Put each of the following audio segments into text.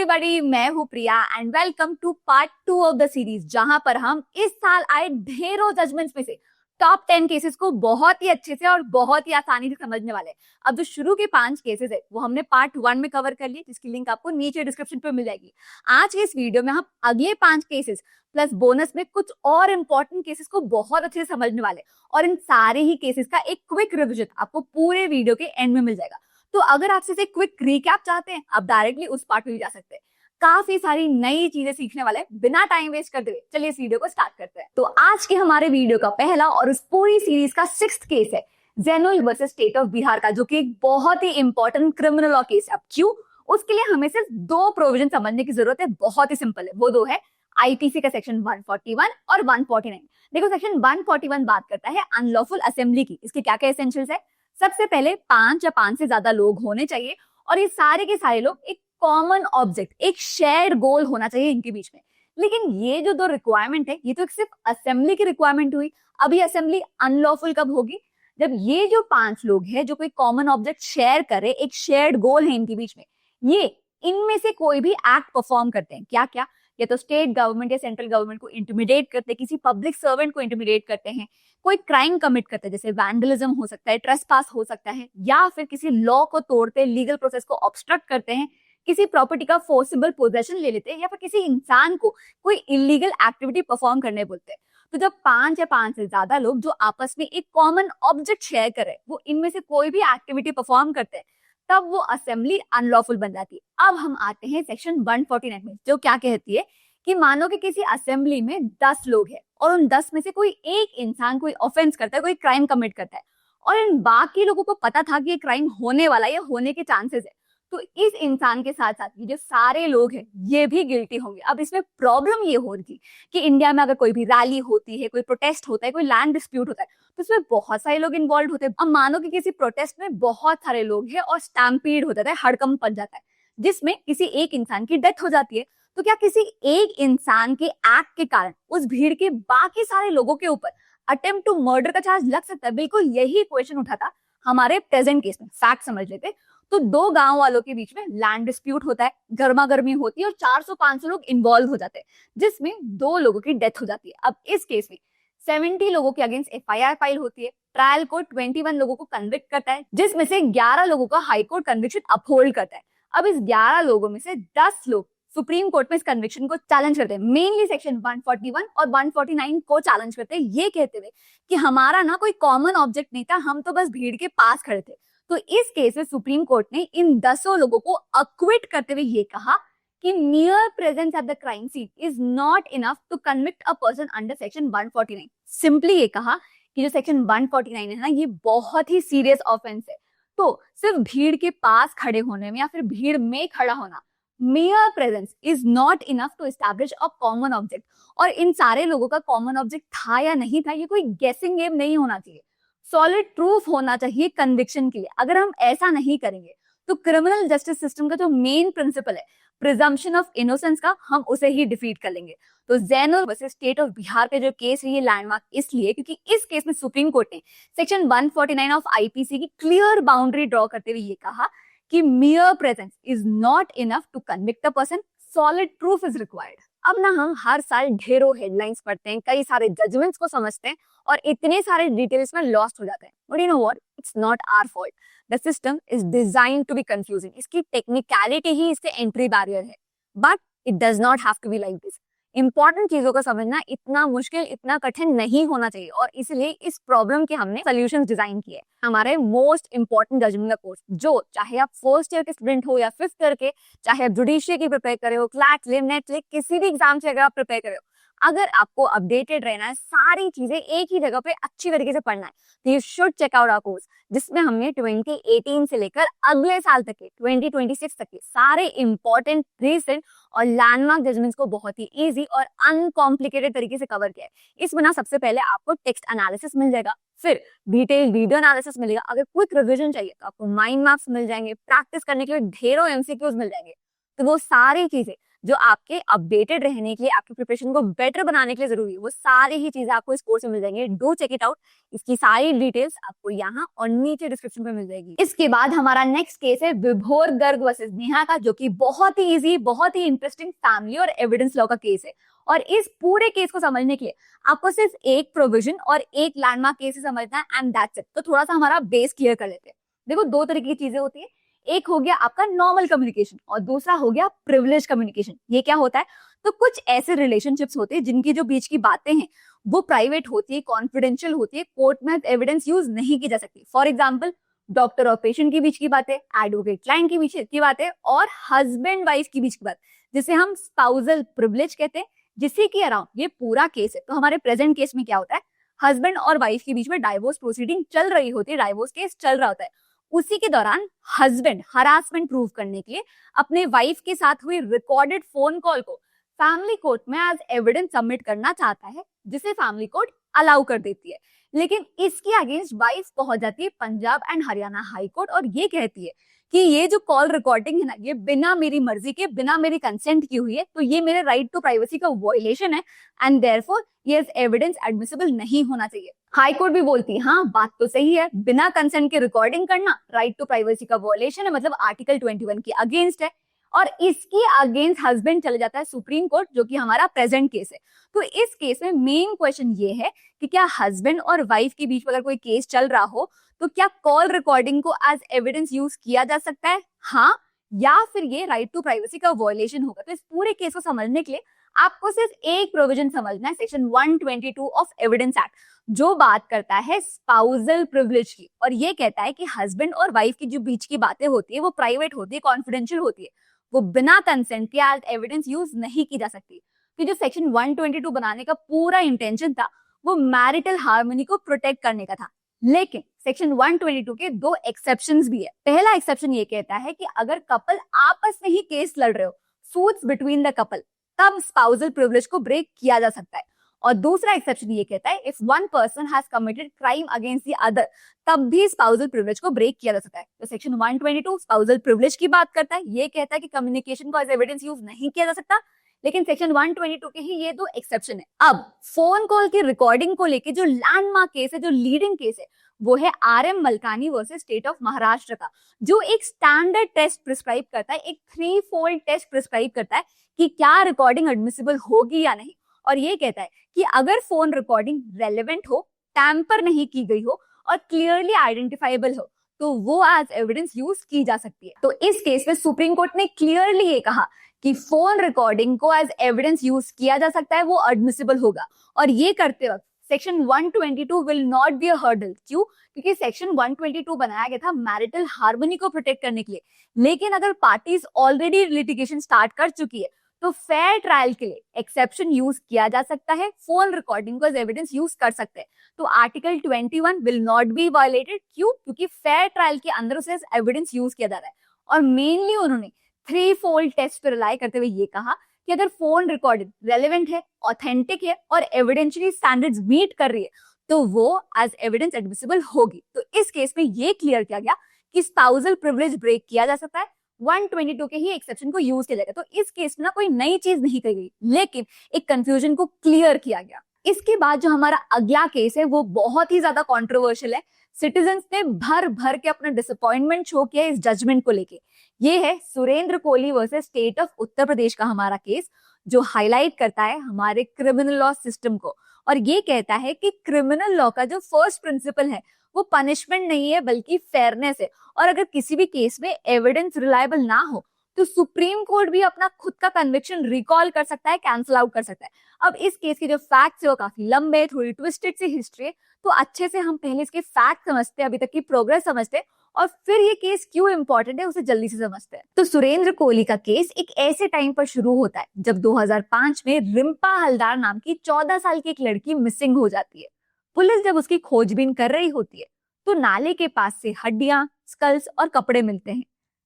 Everybody, मैं हूँ Priya and welcome to part 2 of the series, जहां पर हम इस साल आए ढेरों जजमेंट्स में से टॉप 10 केसेस को बहुत ही अच्छे से और बहुत ही आसानी से समझने वाले हैं। अब जो शुरू के 5 केसेस है वो हमने पार्ट 1 में कवर कर लिए, जिसकी लिंक आपको नीचे डिस्क्रिप्शन पे मिल जाएगी। आज के इस वीडियो में हम अगले 5 केसेस प्लस बोनस में कुछ और इंपॉर्टेंट केसेस को बहुत अच्छे से समझने वाले, और इन सारे ही केसेस का एक क्विक रिविजन आपको पूरे वीडियो के एंड में मिल जाएगा। तो अगर आप सिर्फ एक क्विक रिकैप चाहते हैं, आप डायरेक्टली उस पार्ट में भी जा सकते हैं। काफी सारी नई चीजें सीखने वाले, बिना टाइम वेस्ट करते हुए चलिए इस वीडियो को स्टार्ट करते हैं। तो आज के हमारे वीडियो का पहला और उस पूरी सीरीज का 6th केस है Zainul versus state of Bihar का, जो कि एक बहुत ही इंपॉर्टेंट क्रिमिनल लॉ केस है। अब क्यों? उसके लिए हमें सिर्फ 2 प्रोविजन समझने की जरूरत है, बहुत ही सिंपल है। वो 2 है आईपीसी का सेक्शन 141 और 149। देखो, सेक्शन 141 बात करता है अनलॉफुल असेंबली की। इसके क्या क्या एसेंशियल्स है? सबसे पहले 5 या 5 से ज्यादा लोग होने चाहिए, और ये सारे के सारे लोग एक कॉमन ऑब्जेक्ट, एक शेयर्ड गोल होना चाहिए इनके बीच में। लेकिन ये जो 2 रिक्वायरमेंट है, ये तो सिर्फ असेंबली की रिक्वायरमेंट हुई। अभी असेंबली अनलॉफुल कब होगी? जब ये जो 5 लोग हैं जो कोई कॉमन ऑब्जेक्ट शेयर करे, एक शेयर्ड गोल है इनके बीच में, ये इनमें से कोई भी एक्ट परफॉर्म करते हैं। क्या क्या? या तो स्टेट गवर्नमेंट या सेंट्रल गवर्नमेंट को इंटिमिडेट करते हैं, किसी पब्लिक सर्वेंट को इंटिमिडेट करते हैं, कोई क्राइम कमिट करते हैं, जैसे वैंडलिज्म हो सकता है, ट्रेसपास हो सकता है, या फिर किसी लॉ को तोड़ते, लीगल प्रोसेस को ऑब्स्ट्रक्ट करते हैं, किसी प्रॉपर्टी का फोर्सिबल पोजेशन ले लेते हैं, या फिर किसी इंसान को कोई इलीगल एक्टिविटी परफॉर्म करने बोलते हैं। तो जब 5 या 5 से ज्यादा लोग जो आपस में एक कॉमन ऑब्जेक्ट शेयर करे, वो इनमें से कोई भी एक्टिविटी परफॉर्म करते हैं, तब वो असेंबली अनलॉफुल बन जाती है। अब हम आते हैं सेक्शन 149 में, जो क्या कहती है कि मानो कि किसी असेंबली में 10 लोग हैं, और उन 10 में से कोई एक इंसान कोई ऑफेंस करता है, कोई क्राइम कमिट करता है, और इन बाकी लोगों को पता था कि ये क्राइम होने वाला है या होने के चांसेस है। तो इस इंसान के साथ साथ ये जो सारे लोग हैं, ये भी गिल्टी होंगे। अब इसमें प्रॉब्लम ये हो रही थी कि इंडिया में अगर कोई भी रैली होती है, कोई प्रोटेस्ट होता है, कोई लैंड डिस्प्यूट होता है, तो इसमें बहुत सारे लोग इन्वॉल्व होते हैं। अब मानो कि किसी प्रोटेस्ट में बहुत सारे लोग हैं और स्टैम्पीड हो जाता है, हड़कंप पड़ जाता है, जिसमें किसी एक इंसान की डेथ हो जाती है। तो क्या किसी एक इंसान के एक्ट के कारण उस भीड़ के बाकी सारे लोगों के ऊपर अटेम्प्ट टू मर्डर का चार्ज लग सकता है? बिल्कुल यही क्वेश्चन उठा था हमारे प्रेजेंट केस में। फैक्ट समझ लेते। तो 2 गांव वालों के बीच में लैंड डिस्प्यूट होता है, गर्मा गर्मी होती है, और 400-500 लोग इन्वॉल्व हो जाते हैं, जिसमें 2 लोगों की डेथ हो जाती है। अब इस केस में 70 लोगों के अगेंस्ट एफआईआर फाइल होती है। ट्रायल कोर्ट 21 लोगों को कन्विक्ट करता है, जिसमें से 11 लोगों का हाईकोर्ट कन्विक्शन अपहोल्ड करता है। अब इस 11 लोगों में से 10 लोग सुप्रीम कोर्ट में इस कन्विक्शन को चैलेंज करते हैं। मेनली सेक्शन 141 और 149 को चैलेंज करते हैं, ये कहते हुए कि हमारा ना कोई कॉमन ऑब्जेक्ट नहीं था, हम तो बस भीड़ के पास खड़े थे। तो इस केस में सुप्रीम कोर्ट ने इन 10 लोगों को अक्विट करते हुए ये कहा कि mere presence at the crime scene is not enough to convict a person under section 149। Simply ये कहा कि जो सेक्शन 149 है ना, ये बहुत ही सीरियस ऑफेंस है। तो सिर्फ भीड़ के पास खड़े होने में या फिर भीड़ में खड़ा होना, mere presence is not enough to establish a common object। और इन सारे लोगों का कॉमन ऑब्जेक्ट था या नहीं था, ये कोई गेसिंग गेम नहीं होना चाहिए, सॉलिड प्रूफ होना चाहिए कन्विक्शन के लिए। अगर हम ऐसा नहीं करेंगे तो क्रिमिनल जस्टिस सिस्टम का जो मेन प्रिंसिपल है प्रिजम्पशन ऑफ इनोसेंस का, हम उसे ही डिफीट कर लेंगे। तो Zainul versus state of Bihar का जो केस है, ये लैंडमार्क इसलिए क्योंकि इस केस में सुप्रीम कोर्ट ने सेक्शन 149 ऑफ आईपीसी की क्लियर बाउंड्री ड्रॉ करते हुए ये कहा कि mere presence is not enough to convict a person, solid proof is required। अब ना हम हर साल ढेरों हेडलाइंस पढ़ते हैं, कई सारे जजमेंट्स को समझते हैं, और इतने सारे डिटेल्स में लॉस्ट हो जाते हैं। But you know what, it's not our fault. The system is designed to be confusing. इसकी टेक्निकलिटी ही इससे एंट्री बैरियर है, but it does not have to be like this. Important चीजों को समझना इतना मुश्किल, इतना कठिन नहीं होना चाहिए, और इसलिए इस प्रॉब्लम के हमने सॉल्यूशंस डिजाइन किए। हमारे मोस्ट इंपॉर्टेंट जजमेंट का कोर्स, जो चाहे आप फर्स्ट ईयर के स्टूडेंट हो या 5th ईयर के, चाहे आप जुडिशियरी की प्रिपेयर करे हो, क्लैट, लिम, नेट, किसी भी एग्जाम से अगर आप प्रिपेयर करे हो, अगर आपको अपडेटेड रहना है, सारी चीजें एक ही जगह पे अच्छी तरीके से पढ़ना है, तो you should check out our course, जिसमें हमने 2018 से लेकर अगले साल तक के 2026 तक के सारे इंपॉर्टेंट, रीसेंट और लैंडमार्क जजमेंट्स को बहुत ही इजी और अनकॉम्प्लिकेटेड तरीके से कवर किया है। इसमें ना सबसे पहले आपको टेक्स्ट एनालिसिस मिल जाएगा, फिर डिटेल वीडियो एनालिसिस मिलेगा, अगर क्विक रिवीजन चाहिए तो आपको माइंड मैप्स मिल जाएंगे, प्रैक्टिस करने के लिए ढेरों एमसीक्यूज मिल जाएंगे। तो वो सारी चीजें जो आपके अपडेटेड रहने के लिए, आपकी प्रिपरेशन को बेटर बनाने के लिए जरूरी है, वो सारी ही चीजें आपको इस कोर्स में मिल जाएंगी। Do check it out. इसकी सारी डिटेल्स आपको यहाँ और नीचे डिस्क्रिप्शन में मिल जाएगी। इसके बाद हमारा नेक्स्ट केस है विभोर गर्ग वर्सेस नेहा का, जो कि बहुत ही इजी, बहुत ही इंटरेस्टिंग फैमिली और एविडेंस लॉ का केस है। और इस पूरे केस को समझने के लिए आपको सिर्फ एक प्रोविजन और एक लैंडमार्क केस ही समझना है, एंड दैट्स इट। तो थोड़ा सा हमारा बेस क्लियर कर लेते हैं। देखो, दो तरीके की चीजें होती है। एक हो गया आपका नॉर्मल कम्युनिकेशन और दूसरा हो गया प्रिविलेज कम्युनिकेशन। ये क्या होता है? तो कुछ ऐसे रिलेशनशिप्स होते हैं जिनकी जो बीच की बातें हैं वो प्राइवेट होती है, कॉन्फिडेंशियल होती है, कोर्ट में एविडेंस यूज नहीं की जा सकती। फॉर एग्जाम्पल, डॉक्टर और पेशेंट के बीच की बातें, एडवोकेट क्लाइंट के बीच की बातें, और हस्बैंड वाइफ के बीच की बात, जिसे हम स्पाउसल प्रिविलेज कहते हैं, जिससे कि अराउंड ये पूरा केस है। तो हमारे प्रेजेंट केस में क्या होता है? हस्बैंड और वाइफ के बीच में डाइवोर्स प्रोसीडिंग चल रही होती है, डाइवोर्स केस चल रहा होता है। उसी के दौरान हस्बैंड हरासमेंट प्रूव करने के लिए अपने वाइफ के साथ हुई रिकॉर्डेड फोन कॉल को फैमिली कोर्ट में एज एविडेंस सबमिट करना चाहता है, जिसे फैमिली कोर्ट अलाउ कर देती है। लेकिन इसके अगेंस्ट वाइफ पहुंच जाती है Punjab and Haryana high court और ये कहती है कि ये जो कॉल रिकॉर्डिंग है ना, ये बिना मेरी मर्जी के, बिना मेरी कंसेंट की हुई है, तो ये मेरे राइट टू प्राइवेसी का वायलेशन है, एंड देयरफॉर ये एविडेंस एडमिसिबल नहीं होना चाहिए। हाई कोर्ट भी बोलती है, हाँ बात तो सही है, बिना कंसेंट के रिकॉर्डिंग करना राइट टू प्राइवेसी का वायलेशन है, मतलब आर्टिकल 21 के अगेंस्ट है। और इसके अगेंस्ट हस्बैंड चले जाता है सुप्रीम कोर्ट, जो कि हमारा प्रेजेंट केस है। तो इस केस में मेन क्वेश्चन ये है कि क्या हस्बैंड और वाइफ के बीच में अगर कोई केस चल रहा हो तो क्या कॉल रिकॉर्डिंग को एज एविडेंस यूज किया जा सकता है, हाँ, या फिर ये राइट टू प्राइवेसी का वायलेशन होगा। तो इस पूरे केस को समझने के लिए आपको सिर्फ एक प्रोविजन समझना है, सेक्शन 122 ऑफ एविडेंस एक्ट, जो बात करता है स्पाउसल प्रिविलेज की, और ये कहता है कि हस्बैंड और वाइफ की जो बीच की बातें होती है वो प्राइवेट होती है, कॉन्फिडेंशियल होती है, वो बिना कंसेंट के एज एविडेंस यूज नहीं की जा सकती। तो जो सेक्शन 122 बनाने का पूरा इंटेंशन था वो मैरिटल हार्मनी को प्रोटेक्ट करने का था। लेकिन सेक्शन 122 के दो एक्सेप्शंस भी है। पहला एक्सेप्शन ये कहता है कि अगर कपल आपस में ही केस लड़ रहे हो, सूट्स बिटवीन द कपल, तब स्पाउसल प्रिविलेज को ब्रेक किया जा सकता है। और दूसरा एक्सेप्शन ये कहता है if one person has committed crime against the other, तब भी स्पाउसल प्रिविलेज को ब्रेक किया जा सकता है। तो सेक्शन 122 स्पाउसल प्रिविलेज की बात करता है, ये कहता है कि कम्युनिकेशन को एज एविडेंस यूज नहीं किया जा सकता। लेकिन सेक्शन 122 के ही ये दो एक्सेप्शन है। अब फोन कॉल की रिकॉर्डिंग को लेके जो लैंडमार्क केस है, जो लीडिंग केस है, वो है RM Malkani versus state of Maharashtra का, जो एक स्टैंडर्ड टेस्ट प्रिस्क्राइब करता है, एक 3-fold टेस्ट प्रिस्क्राइब करता है कि क्या रिकॉर्डिंग एडमिसिबल होगी या नहीं। और ये कहता है कि अगर फोन रिकॉर्डिंग रेलेवेंट हो, टैंपर नहीं की गई हो और क्लियरली आइडेंटिफाइबल हो, तो वो एज एविडेंस यूज की जा सकती है। तो इस केस में सुप्रीम कोर्ट ने क्लियरली ये कहा कि फोन रिकॉर्डिंग को एज एविडेंस यूज किया जा सकता है, वो एडमिसिबल होगा। और ये करते वक्त section 122 will not be a hurdle. क्यों? क्योंकि सेक्शन 122 बनाया गया था मैरिटल हार्मनी को प्रोटेक्ट करने के लिए। लेकिन अगर पार्टीज ऑलरेडी लिटिगेशन स्टार्ट कर चुकी है तो फेयर ट्रायल के लिए एक्सेप्शन यूज किया जा सकता है, फोन रिकॉर्डिंग को एज एविडेंस यूज कर सकते हैं। तो article 21 will not be violated. क्यों? क्योंकि फेयर ट्रायल के अंदर उसे एविडेंस यूज किया जा रहा है। और मेनली उन्होंने 3-fold टेस्ट पर रिलाई करते हुए ये कहा कि अगर फोन रिकॉर्डिंग रेलेवेंट है, ऑथेंटिक है और एविडेंशियली स्टैंडर्ड्स मीट कर रही है, तो वो एज एविडेंस एडमिसिबल होगी। तो इस केस में ये क्लियर किया गया कि स्पाउसल प्रिविलेज ब्रेक किया जा सकता है, 122 के ही एक्सेप्शन को यूज किया जाएगा। तो इस केस में ना कोई नई चीज नहीं कही गई, लेकिन एक कंफ्यूजन को क्लियर किया गया। इसके बाद जो हमारा अगला केस है वो बहुत ही ज्यादा कंट्रोवर्शियल है। सिटीजन्स ने भर भर के अपना डिसअपॉइंटमेंट शो किया इस जजमेंट को लेके। ये है Surendra Kohli versus state of Uttar Pradesh का हमारा केस, जो हाईलाइट करता है हमारे क्रिमिनल लॉ सिस्टम को। और ये कहता है कि क्रिमिनल लॉ का जो फर्स्ट प्रिंसिपल है वो पनिशमेंट नहीं है बल्कि फेयरनेस है। और अगर किसी भी केस में एविडेंस रिलायबल ना हो तो सुप्रीम कोर्ट भी अपना खुद का कन्विक्शन रिकॉल कर सकता है, कैंसिल आउट कर सकता है। अब इस केस के जो फैक्ट्स है वो काफी लंबे, थोड़ी ट्विस्टेड सी हिस्ट्री है, तो अच्छे से हम पहले इसके फैक्ट समझते हैं, अभी तक की प्रोग्रेस समझते हैं, और फिर ये केस क्यों इंपॉर्टेंट है उसे जल्दी से समझते हैं। तो सुरेंद्र कोहली का केस एक ऐसे टाइम पर शुरू होता है जब 2005 में रिम्पा हलदार नाम की 14 साल की एक लड़की मिसिंग हो जाती है। पुलिस जब उसकी खोजबीन कर रही होती है तो नाले के पास से हड्डियां, स्कल्स और कपड़े मिलते हैं।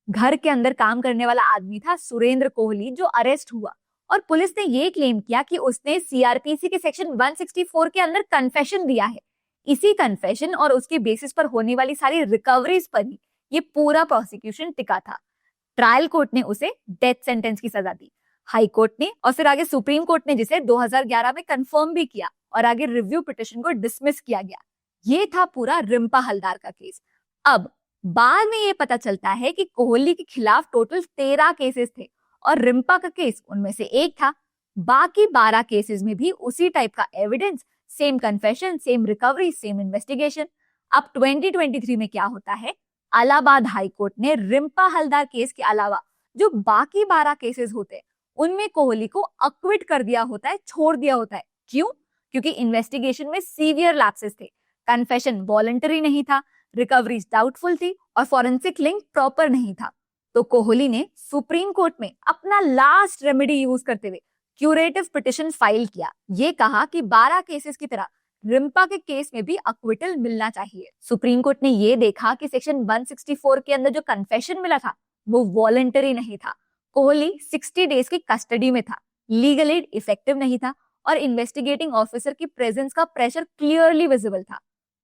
घर के अंदर काम करने वाला आदमी था सुरेंद्र कोहली, जो अरेस्ट हुआ। और पुलिस ने ये क्लेम किया कि उसने CRPC के सेक्शन 164 के अंदर कन्फेशन दिया है। इसी कन्फेशन और उसके बेसिस पर होने वाली सारी रिकवरीज पर ही ये पूरा प्रोसिक्यूशन टिका था। ट्रायल कोर्ट ने उसे डेथ सेंटेंस की सजा दी। हाई कोर्ट ने और फिर आगे सुप्रीम कोर्ट ने जिसे 2011 में कंफर्म भी किया और आगे रिव्यू पिटिशन को डिसमिस किया गया। ये था पूरा रिम्पा हलदार का केस। अब बाद में ये पता चलता है कि कोहली के खिलाफ टोटल 13 केसेस थे और रिम्पा का केस उनमें से एक था। बाकी 12 केसेस में भी उसी टाइप का evidence, same confession, same recovery, same investigation. अब 2023 में क्या होता है, इलाहाबाद हाई कोर्ट ने रिम्पा हलदार केस के अलावा जो बाकी 12 केसेस होते हैं उनमें कोहली को अक्विट कर दिया होता है, छोड़ दिया होता है। क्यों? क्योंकि इन्वेस्टिगेशन में सीवियर लैप्सेस थे, कन्फेशन वॉलंटरी नहीं था, रिकवरीज डाउटफुल थी और फॉरेंसिक लिंक प्रॉपर नहीं था। तो कोहली ने सुप्रीम कोर्ट में अपना लास्ट रेमेडी यूज करते हुए क्यूरेटिव पिटिशन फाइल किया। ये कहा कि 12 केसेस की तरह रिम्पा के केस में भी अक्विटल मिलना चाहिए। सुप्रीम कोर्ट ने ये देखा कि सेक्शन 164 के अंदर जो कन्फेशन मिला था वो वॉलंटरी नहीं था, कोहली 60 डेज की कस्टडी में था, लीगल एड इफेक्टिव नहीं था और इन्वेस्टिगेटिंग ऑफिसर की प्रेजेंस का प्रेशर क्लियरली विजिबल था।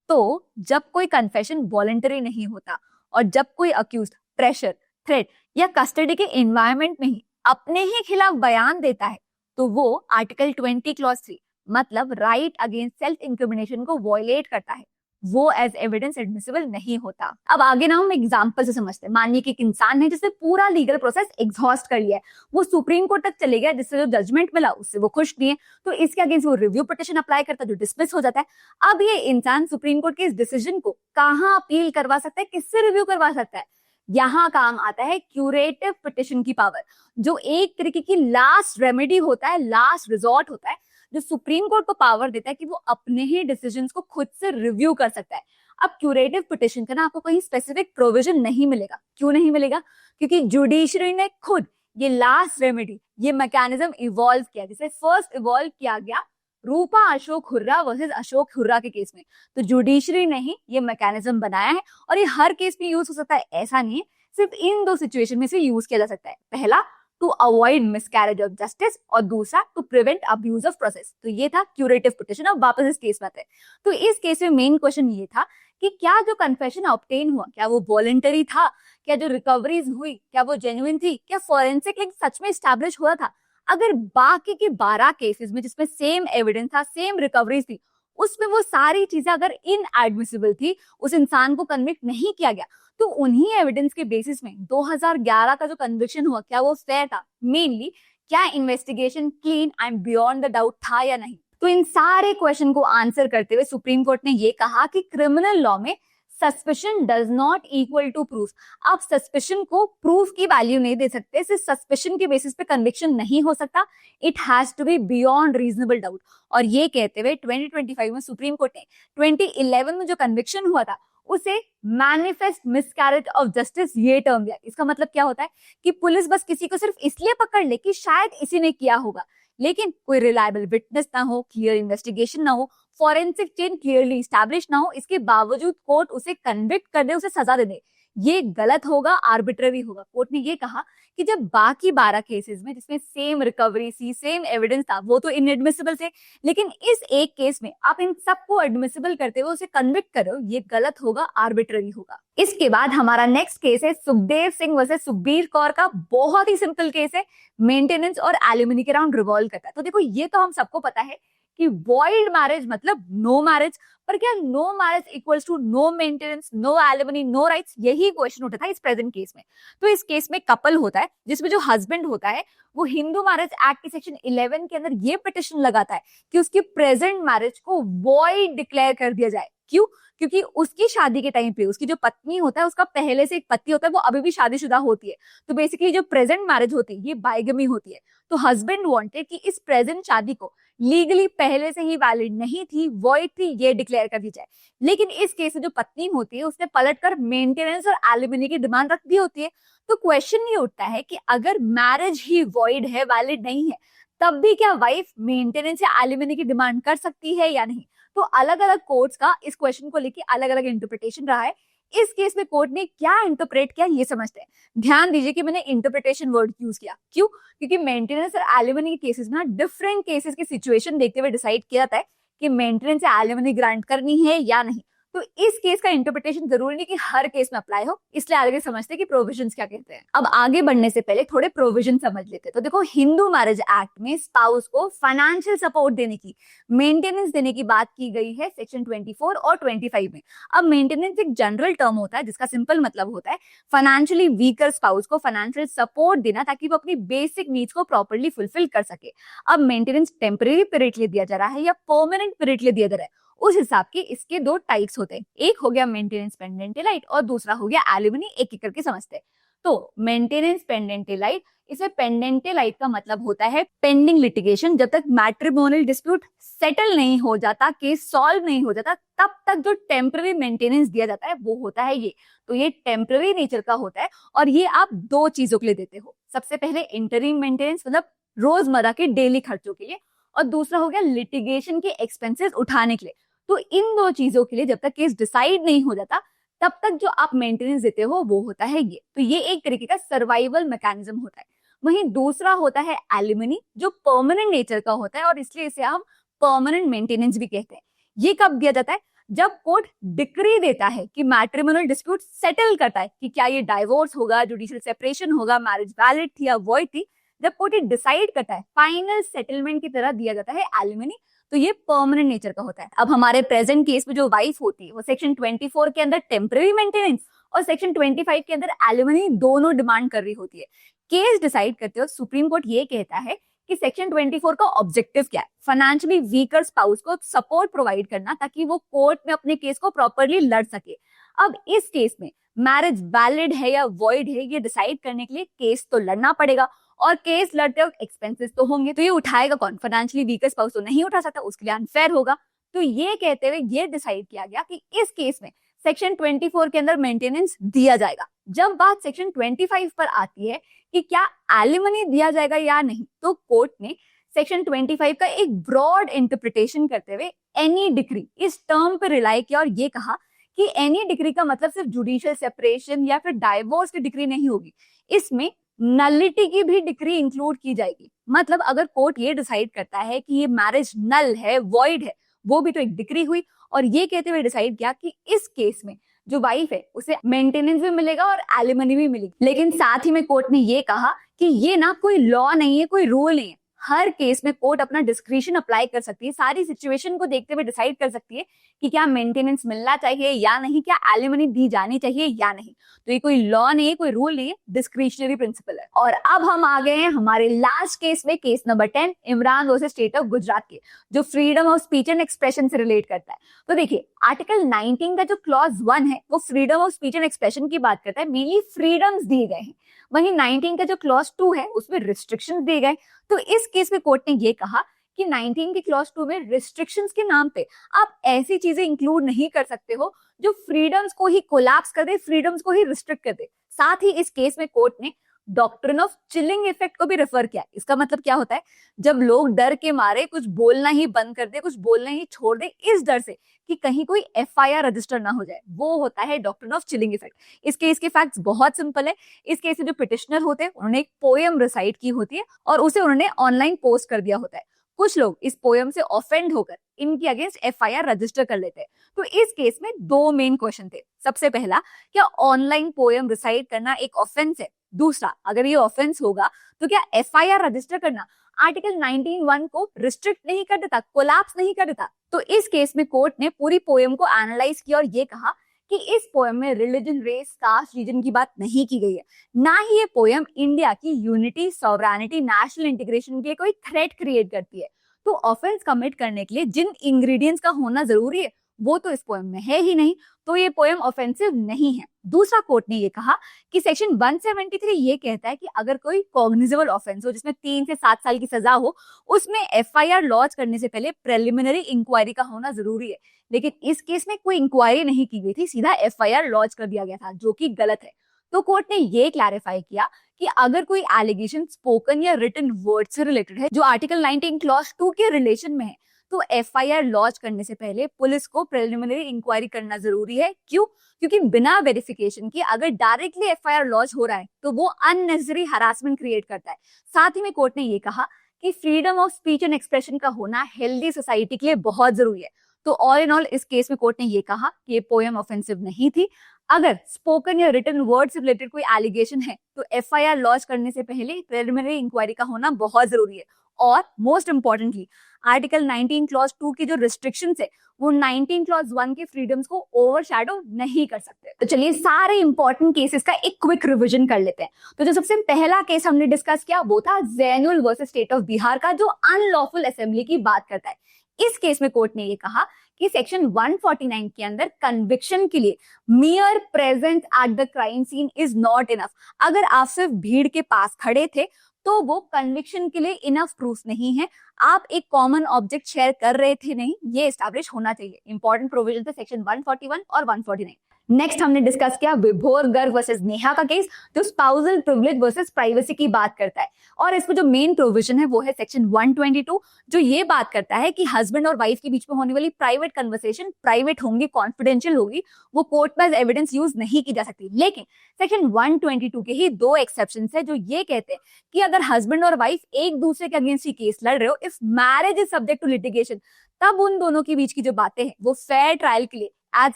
तो जब कोई कन्फेशन वॉलंटरी नहीं होता और जब कोई अक्यूज्ड प्रेशर, थ्रेट या कस्टडी के एनवायरनमेंट में ही अपने ही खिलाफ बयान देता है तो वो आर्टिकल 20 क्लॉज 3 मतलब राइट अगेंस्ट सेल्फ इंक्रिमिनेशन को वॉयलेट करता है, वो एज एविडेंस एडमिसिबल नहीं होता। अब आगे ना हम एग्जांपल से समझते हैं। मानिए कि एक इंसान है जिसने पूरा लीगल प्रोसेस एग्जॉस्ट कर लिया है, वो सुप्रीम कोर्ट तक चले गया, जिससे जो जजमेंट मिला उससे वो खुश नहीं है, तो इसके अगेंस्ट वो रिव्यू पिटिशन अप्लाई करता है जो डिसमिस हो जाता है। अब ये इंसान सुप्रीम कोर्ट के इस डिसीजन को कहाँ अपील करवा सकता है, किससे रिव्यू करवा सकता है? यहाँ काम आता है क्यूरेटिव पिटिशन की पावर, जो एक तरीके की लास्ट रेमेडी होता है, लास्ट रिजॉर्ट होता है, जो सुप्रीम कोर्ट को पावर देता है कि वो अपने ही डिसीजंस को खुद से रिव्यू कर सकता है। अब क्यूरेटिव पिटिशन का ना आपको कहीं स्पेसिफिक प्रोविजन नहीं मिलेगा। क्यों नहीं मिलेगा? क्योंकि जुडिशरी ने खुद ये लास्ट रेमेडी, ये मैकेनिज्म इवॉल्व किया, जिसे फर्स्ट इवॉल्व किया गया रूपा अशोक हुर्रा वर्सेस अशोक हुर्रा के केस में। तो जुडिशरी ने ही ये मैकेनिज्म बनाया है और ये हर केस में यूज हो सकता है, ऐसा नहीं है, सिर्फ इन 2 सिचुएशन में से यूज किया जा सकता है। पहला to avoid miscarriage of justice और दूसरा to prevent abuse of process. तो ये था क्यूरेटिव पिटिशन। अब वापस इस केस में आते हैं। तो इस केस में मेन क्वेश्चन ये था कि क्या जो कन्फेशन ऑब्टेन हुआ क्या वो वॉलंटरी था, क्या जो रिकवरीज हुई क्या वो जेन्युइन थी, क्या फॉरेंसिक लिंक सच में एस्टैब्लिश हुआ था? अगर बाकी के 12 केसेस में जिसमें सेम एविडेंस था, सेम रिकवरीज थी, उसमें वो सारी चीजें अगर इनएडमिसिबल थी, उस इंसान को कन्विक्ट नहीं किया गया, तो उन्हीं एविडेंस के बेसिस में 2011 का जो कन्विक्शन हुआ क्या वो फेयर था? मेनली क्या investigation clean and beyond the doubt था या नहीं? तो इन सारे क्वेश्चन को आंसर करते हुए सुप्रीम कोर्ट ने ये कहा कि क्रिमिनल लॉ में suspicion does not equal to proof. आप सस्पिशन को प्रूफ की वैल्यू नहीं दे सकते, सिर्फ सस्पिशन के बेसिस पे कन्विक्शन नहीं हो सकता, it has to be beyond reasonable doubt. और ये कहते हुए 2025 में सुप्रीम कोर्ट ने 2011 में जो कन्विक्शन हुआ था उसे मैनिफेस्ट मिसकैरेज ऑफ जस्टिस ये टर्म दिया। इसका मतलब क्या होता है कि पुलिस बस किसी को सिर्फ इसलिए पकड़ ले कि शायद इसी ने किया होगा, लेकिन कोई रिलायबल विटनेस ना हो, क्लियर इन्वेस्टिगेशन ना हो, फॉरेंसिक चेन क्लियरली एस्टैब्लिश ना हो, इसके बावजूद कोर्ट उसे कन्विक्ट कर दे, उसे सजा दे दे, ये गलत होगा, आर्बिट्ररी होगा। कोर्ट ने ये कहा कि जब बाकी 12 केसेस में जिसमें सेम रिकवरी थी, सेम एविडेंस था, वो तो इनएडमिसिबल थे, लेकिन इस एक केस में आप इन सबको एडमिसिबल करते हुए उसे कन्विक्ट करो, ये गलत होगा, आर्बिट्ररी होगा। इसके बाद हमारा नेक्स्ट केस है सुखदेव सिंह वर्सेस सुखबीर कौर का। बहुत ही सिंपल केस है, मेंटेनेंस और एलिमनी के अराउंड रिवॉल्व करता है। तो देखो ये तो हम सबको पता है कि वॉइड मैरिज मतलब नो मैरिज, पर क्या no marriage equals to no maintenance, no alimony, no rights? यही क्वेश्चन उठा था इस प्रेजेंट केस में। तो इस केस में कपल होता है जिसमें जो हस्बैंड होता है वो हिंदू मैरिज एक्ट के सेक्शन 11 के अंदर ये पिटिशन लगाता है कि उसकी प्रेजेंट मैरिज को वॉइड डिक्लेयर कर दिया जाए। क्यों? क्योंकि उसकी शादी के टाइम पे उसकी जो पत्नी होता है, उसका पहले से एक पति होता है, वो अभी भी शादीशुदा होती है। तो बेसिकली जो प्रेजेंट मैरिज होती है ये बाइगमी होती है। तो हस्बैंड वांटेड कि इस प्रेजेंट शादी को लीगली पहले से ही वैलिड नहीं थी, वॉइड थी, ये डिक्लेयर कर दी जाए। लेकिन इस केस में जो पत्नी होती है उसने पलटकर मेंटेनेंस और एलिमनी की डिमांड रख दी होती है। तो क्वेश्चन ये उठता है कि अगर मैरिज ही वॉइड है, वैलिड नहीं है, तब भी क्या वाइफ मेंटेनेंस या एलिमनी की डिमांड कर सकती है या नहीं? तो अलग अलग कोर्ट्स का इस क्वेश्चन को लेकर अलग अलग इंटरप्रिटेशन रहा है। इस केस में कोर्ट ने क्या इंटरप्रेट किया ये समझते हैं। ध्यान दीजिए कि मैंने इंटरप्रिटेशन वर्ड यूज किया। क्यों? क्योंकि मेंटेनेंस और एलिमनी के केसेस में ना डिफरेंट केसेस की सिचुएशन देखते हुए डिसाइड किया जाता है कि मेंटेनेंस या एलिमनी ग्रांट करनी है या नहीं। तो इस केस का इंटरप्रिटेशन जरूरी नहीं कि हर केस में अप्लाई हो, इसलिए आगे समझते हैं कि प्रोविजंस क्या कहते हैं। अब आगे बढ़ने से पहले थोड़े प्रोविजन समझ लेते हैं। तो देखो, हिंदू मैरिज एक्ट में स्पाउस को फाइनेंशियल सपोर्ट देने की, मेंटेनेंस देने की बात की गई है सेक्शन 24 और 25 में। अब मेंटेनेंस एक जनरल टर्म होता है जिसका सिंपल मतलब होता है फाइनेंशियली वीकर स्पाउस को फाइनेंशियल सपोर्ट देना ताकि वो अपनी बेसिक नीड्स को प्रॉपर्ली फुलफिल कर सके। अब मेंटेनेंस टेम्परेरी पीरियड के लिए दिया जा रहा है या परमानेंट पीरियड के लिए दिया जा रहा है, उस हिसाब के इसके दो टाइप्स होते हैं। एक हो गया मेंटेनेंस पेंडेंटिलाइट और दूसरा हो गया एलिमनी। एक एक करके समझते हैं। तो मेंटेनेंस पेंडेंटिलाइट, इसमें पेंडेंटिलाइट का मतलब होता है पेंडिंग लिटिगेशन। जब तक मैट्रिमोनियल डिस्प्यूट सेटल नहीं हो जाता, केस सॉल्व नहीं हो जाता, तब तक जो टेम्पररी मेंटेनेंस दिया जाता है वो होता है ये। तो ये टेम्पररी नेचर का होता है और ये आप दो चीजों के लिए देते हो। सबसे पहले इंटरिम मेंटेनेंस मतलब रोजमर्रा के डेली खर्चों के लिए, और दूसरा हो गया लिटिगेशन के एक्सपेंसेस उठाने के लिए। तो इन दो चीजों के लिए जब तक केस डिसाइड नहीं हो जाता तब तक जो आप मेंटेनेंस देते हो वो होता है ये। तो ये एक तरीके का सर्वाइवल मैकेनिज्म होता है। वहीं दूसरा होता है एलिमनी, जो परमानेंट नेचर का होता है और इसलिए इसे हम परमानेंट मेंटेनेंस भी कहते हैं। ये कब दिया जाता है? जब कोर्ट डिक्री देता है कि मैट्रिमोनियल डिस्प्यूट सेटल करता है कि क्या ये डाइवोर्स होगा, जुडिशियल सेपरेशन होगा, मैरिज वैलिड थी या वॉइड थी। जब कोर्ट ये डिसाइड करता है, फाइनल सेटलमेंट की तरह दिया जाता है एलिमनी। तो ये परमानेंट नेचर का होता है। अब हमारे प्रेजेंट केस में जो वाइफ होती है वो सेक्शन 24 के अंदर टेम्पररी मेंटेनेंस और सेक्शन 25 के अंदर एलिमनी दोनों डिमांड कर रही होती है। केस डिसाइड करते हो सुप्रीम कोर्ट ये कहता है कि सेक्शन 24 का ऑब्जेक्टिव क्या है? फाइनेंशियली वीकर स्पाउस को सपोर्ट प्रोवाइड करना ताकि वो कोर्ट में अपने केस को प्रॉपर्ली लड़ सके। अब इस केस में मैरिज वैलिड है या वॉइड है ये डिसाइड करने के लिए केस तो लड़ना पड़ेगा, और केस लड़ते वक्त एक्सपेंसेस तो होंगे। तो ये उठाएगा कौन? फाइनेंशियली वीकर स्पाउस तो नहीं उठा सकता, उसके लिए अनफेयर होगा। तो ये कहते हुए ये डिसाइड किया गया कि इस केस में सेक्शन 24 के अंदर मेंटेनेंस दिया जाएगा। जब बात सेक्शन 25 पर आती है कि क्या एलिमनी दिया जाएगा या नहीं, तो कोर्ट ने सेक्शन 25 का एक ब्रॉड इंटरप्रिटेशन करते हुए एनी डिक्री इस टर्म पर रिलाई किया और ये कहा कि एनी डिक्री का मतलब सिर्फ जुडिशियल सेपरेशन या फिर डाइवोर्स की डिक्री नहीं होगी, इसमें नलिटी की भी डिक्री इंक्लूड की जाएगी। मतलब अगर कोर्ट ये डिसाइड करता है कि ये मैरिज नल है, वॉइड है, वो भी तो एक डिक्री हुई। और ये कहते हुए डिसाइड किया कि इस केस में जो वाइफ है उसे मेंटेनेंस भी मिलेगा और एलिमनी भी मिलेगी। लेकिन साथ ही में कोर्ट ने ये कहा कि ये ना कोई लॉ नहीं है, कोई रूल नहीं है। हर केस में कोर्ट अपना डिस्क्रिशन अप्लाई कर सकती है, सारी सिचुएशन को देखते हुए डिसाइड कर सकती है कि क्या मेंटेनेंस मिलना चाहिए या नहीं, क्या एलिमनी दी जानी चाहिए या नहीं। तो ये कोई लॉ नहीं है, कोई रूल नहीं है, डिस्क्रिशनरी प्रिंसिपल है। और अब हम आ गए हैं हमारे लास्ट केस में, case number 10, Imran versus state of Gujarat के, जो freedom of speech and expression से रिलेट करता है। तो देखिए, आर्टिकल 19 का जो क्लॉज 1 है वो freedom of speech and expression की बात करता है, मेनली फ्रीडम्स दिए गए हैं। वहीं 19 का जो क्लॉज 2 है उसमें रिस्ट्रिक्शंस दिए गए। तो इस केस में कोर्ट ने ये कहा कि 19 के क्लॉज 2 में रिस्ट्रिक्शंस के नाम पे आप ऐसी चीजें इंक्लूड नहीं कर सकते हो जो फ्रीडम्स को ही कोलैप्स कर दे, फ्रीडम्स को ही रिस्ट्रिक्ट कर दे। साथ ही इस केस में कोर्ट ने डॉक्ट्रिन ऑफ चिलिंग इफेक्ट को भी रेफर किया। इसका मतलब क्या होता है? जब लोग डर के मारे कुछ बोलना ही बंद कर दे, कुछ बोलना ही छोड़ दे, इस डर से कि कहीं कोई एफआईआर रजिस्टर ना हो जाए, वो होता है डॉक्ट्रिन ऑफ चिलिंग इफेक्ट। इस केस के फैक्ट्स बहुत सिंपल है। इस केस में जो पिटिशनर होते हैं उन्होंने एक पोएम रिसाइट की होती है और उसे उन्होंने ऑनलाइन पोस्ट कर दिया होता है। कुछ लोग इस पोएम से ऑफेंड होकर इनके अगेंस्ट एफआईआर रजिस्टर कर लेते हैं। तो इस केस में दो मेन क्वेश्चन थे। सबसे पहला, क्या ऑनलाइन पोएम रिसाइट करना एक ऑफेंस है? दूसरा, अगर ये ऑफेंस होगा तो क्या एफआईआर रजिस्टर करना आर्टिकल 19(1) को रिस्ट्रिक्ट नहीं कर देता, कोलैप्स नहीं कर देता? तो इस केस में कोर्ट ने पूरी पोएम को एनालाइज किया और ये कहा कि इस पोएम में रिलीजन, रेस, कास्ट, रीजन की बात नहीं की गई है। ना ही ये पोएम इंडिया की यूनिटी, सॉवरेनिटी, नेशनल इंटीग्रेशन के कोई थ्रेट क्रिएट करती है। तो ऑफेंस कमिट करने के लिए जिन इंग्रेडिएंट्स का होना जरूरी है वो तो इस पोएम में है ही नहीं, तो ये पोएम ऑफेंसिव नहीं है। दूसरा, कोर्ट ने ये कहा कि सेक्शन 173 ये कहता है कि अगर कोई कॉग्निजेबल ऑफेंस हो जिसमें 3 से 7 साल की सजा हो, उसमें एफआईआर लॉन्च करने से पहले प्रिलिमिनरी इंक्वायरी का होना जरूरी है। लेकिन इस केस में कोई इंक्वायरी नहीं की गई थी, सीधा एफआईआर लॉन्च कर दिया गया था, जो कि गलत है। तो कोर्ट ने ये क्लैरिफाई किया कि अगर कोई एलिगेशन स्पोकन या रिटन वर्ड से रिलेटेड है जो आर्टिकल 19 क्लॉज 2 के रिलेशन में है, तो एफआईआर लॉन्च करने से पहले पुलिस को प्रिलिमिनरी इंक्वायरी करना जरूरी है। क्यों? क्योंकि बिना वेरिफिकेशन के अगर डायरेक्टली एफआईआर लॉन्च हो रहा है तो वो अननेसेसरी हरासमेंट क्रिएट करता है। साथ ही में कोर्ट ने ये कहा कि freedom of speech and expression का होना हेल्दी सोसाइटी के लिए बहुत जरूरी है। तो ऑल इन ऑल इस केस में कोर्ट ने ये कहा कि ये पोएम ऑफेंसिव नहीं थी। अगर स्पोकन या रिटन वर्ड से रिलेटेड कोई एलिगेशन है तो एफआईआर लॉन्च करने से पहले प्रिलिमिनरी इंक्वायरी का होना बहुत जरूरी है। और मोस्ट इंपॉर्टेंटली आर्टिकल 19 क्लॉज 2 की जो रिस्ट्रिक्शंस है वो 19 क्लॉज 1 के फ्रीडम्स को ओवरशैडो नहीं कर सकते। तो चलिए सारे इंपॉर्टेंट केसेस का एक क्विक रिवीजन कर लेते हैं। तो जो सबसे पहला केस हमने डिस्कस किया वो था Zainul versus state of Bihar का, जो अनलॉफुल असेंबली की बात करता है। इस केस में कोर्ट ने ये कहा कि सेक्शन 149 के अंदर कन्विक्शन के लिए mere presence at the crime scene is not enough. अगर आप सिर्फ भीड़ के पास खड़े थे तो वो कन्विक्शन के लिए इनफ प्रूफ नहीं है। आप एक कॉमन ऑब्जेक्ट शेयर कर रहे थे नहीं, ये एस्टैब्लिश होना चाहिए। इंपॉर्टेंट प्रोविजन थे सेक्शन 141 और 149। नेक्स्ट हमने डिस्कस किया विभोर गर्ग वर्सेस नेहा का केस, जो स्पाउसल प्रिविलेज वर्सेस प्राइवेसी की बात करता है। और इसमें जो मेन प्रोविजन है वो है सेक्शन 122, जो ये बात करता है कि हस्बैंड और वाइफ के बीच में होने वाली प्राइवेट कन्वर्सेशन प्राइवेट होंगी, कॉन्फिडेंशियल होगी, वो कोर्ट में एविडेंस यूज नहीं की जा सकती। लेकिन सेक्शन 122 के ही दो एक्सेप्शन है जो ये कहते हैं कि अगर हस्बैंड और वाइफ एक दूसरे के अगेंस्ट ही केस लड़ रहे हो, if marriage is subject to litigation, तब उन दोनों के बीच की जो बातें हैं वो फेयर ट्रायल के लिए एज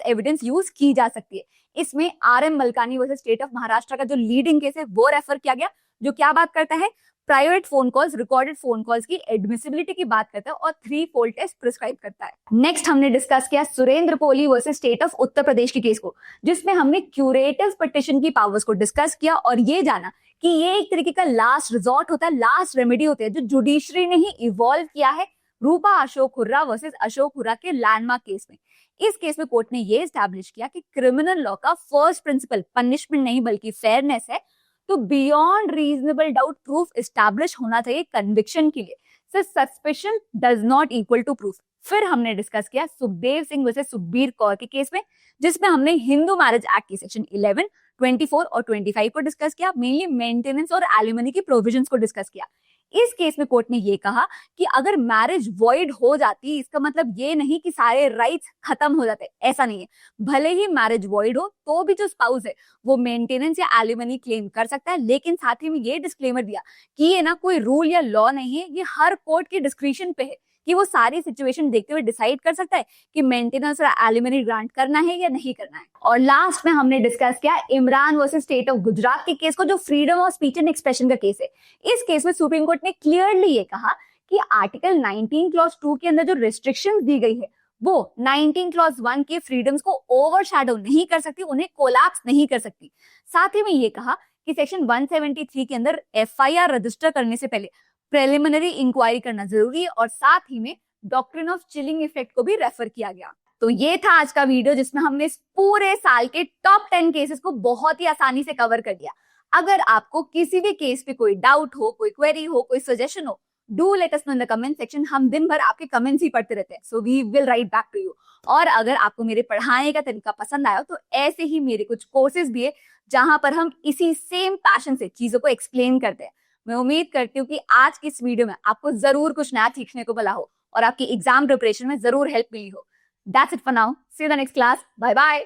एविडेंस यूज की जा सकती है। इसमें RM Malkani versus state of Maharashtra का जो लीडिंग केस है वो रेफर किया गया, जो क्या बात करता है, private phone calls, recorded phone calls की एडमिसिबिलिटी की बात करता है और 3 फोल्ड टेस्ट प्रिस्क्राइब करता है। नेक्स्ट हमने डिस्कस किया Surendra Kohli versus state of Uttar Pradesh के केस को, जिसमें हमने क्यूरेटिव पिटिशन की पावर्स को डिस्कस किया और ये जाना कि ये एक तरीके का लास्ट रिजॉर्ट होता है, लास्ट रेमेडी होते हैं जो जुडिशरी ने ही इवॉल्व किया है रूपा अशोक हुर्रा वर्सेस अशोक हुर्रा के लैंडमार्क केस में। इस केस में कोर्ट ने ये एस्टैब्लिश किया कि क्रिमिनल लॉ का फर्स्ट प्रिंसिपल पनिशमेंट नहीं बल्कि फेयरनेस है। तो beyond reasonable doubt proof establish होना चाहिए कन्विक्शन के लिए, so suspicion does not equal to proof. फिर हमने डिस्कस किया सुखदेव सिंह वर्सेस सुखबीर कौर के केस में, जिसमें हमने हिंदू मैरिज एक्ट की सेक्शन 11, 24 और 25 को डिस्कस किया, मेनली मेंटेनेंस और एलिमनी की प्रोविजंस को डिस्कस किया। इस केस में कोर्ट ने ये कहा कि अगर मैरिज वॉइड हो जाती, इसका मतलब ये नहीं कि सारे राइट्स खत्म हो जाते, ऐसा नहीं है। भले ही मैरिज वॉइड हो तो भी जो स्पाउस है वो मेंटेनेंस या एलिमनी क्लेम कर सकता है, लेकिन साथ ही में ये डिस्क्लेमर दिया कि ये ना कोई रूल या लॉ नहीं है, ये हर कोर्ट के डिस्क्रिप्शन पे है कि वो सारी सिचुएशन देखते हुए डिसाइड कर सकता है कि मेंटेनेंस और एलिमनी ग्रांट करना है या नहीं करना है। और लास्ट में हमने डिस्कस किया Imran versus state of Gujarat के केस को, जो freedom of speech and expression का केस है। इस केस में सुप्रीम कोर्ट ने क्लियरली ये कहा कि आर्टिकल 19 क्लॉज 2 के अंदर जो रिस्ट्रिक्शंस दी गई है वो 19 क्लॉज 1 के फ्रीडम्स को ओवरशैडो नहीं कर सकती, उन्हें कोलैप्स नहीं कर सकती। साथ ही में ये कहा कि सेक्शन 173 के अंदर एफआईआर रजिस्टर करने से पहले प्रिलिमिनरी इंक्वायरी करना जरूरी है, और साथ ही में डॉक्ट्रिन ऑफ चिलिंग इफेक्ट को भी रेफर किया गया। तो ये था आज का वीडियो, जिसमें हमने इस पूरे साल के टॉप 10 केसेस को बहुत ही आसानी से कवर कर दिया। अगर आपको किसी भी केस पे कोई डाउट हो, कोई क्वेरी हो, कोई सजेशन हो, do let us know in the comment section. हम दिन भर आपके कमेंट्स ही पढ़ते रहते हैं, so we will write back to you. और अगर आपको मेरे पढ़ाने का तरीका पसंद आया तो ऐसे ही मेरे कुछ कोर्सेज भी है जहां पर हम इसी सेम पैशन से चीजों को एक्सप्लेन करते हैं। मैं उम्मीद करती हूँ कि आज की इस वीडियो में आपको जरूर कुछ नया सीखने को मिला हो और आपकी एग्जाम प्रिपरेशन में जरूर हेल्प मिली हो। That's it for now. See you in the next class. Bye bye.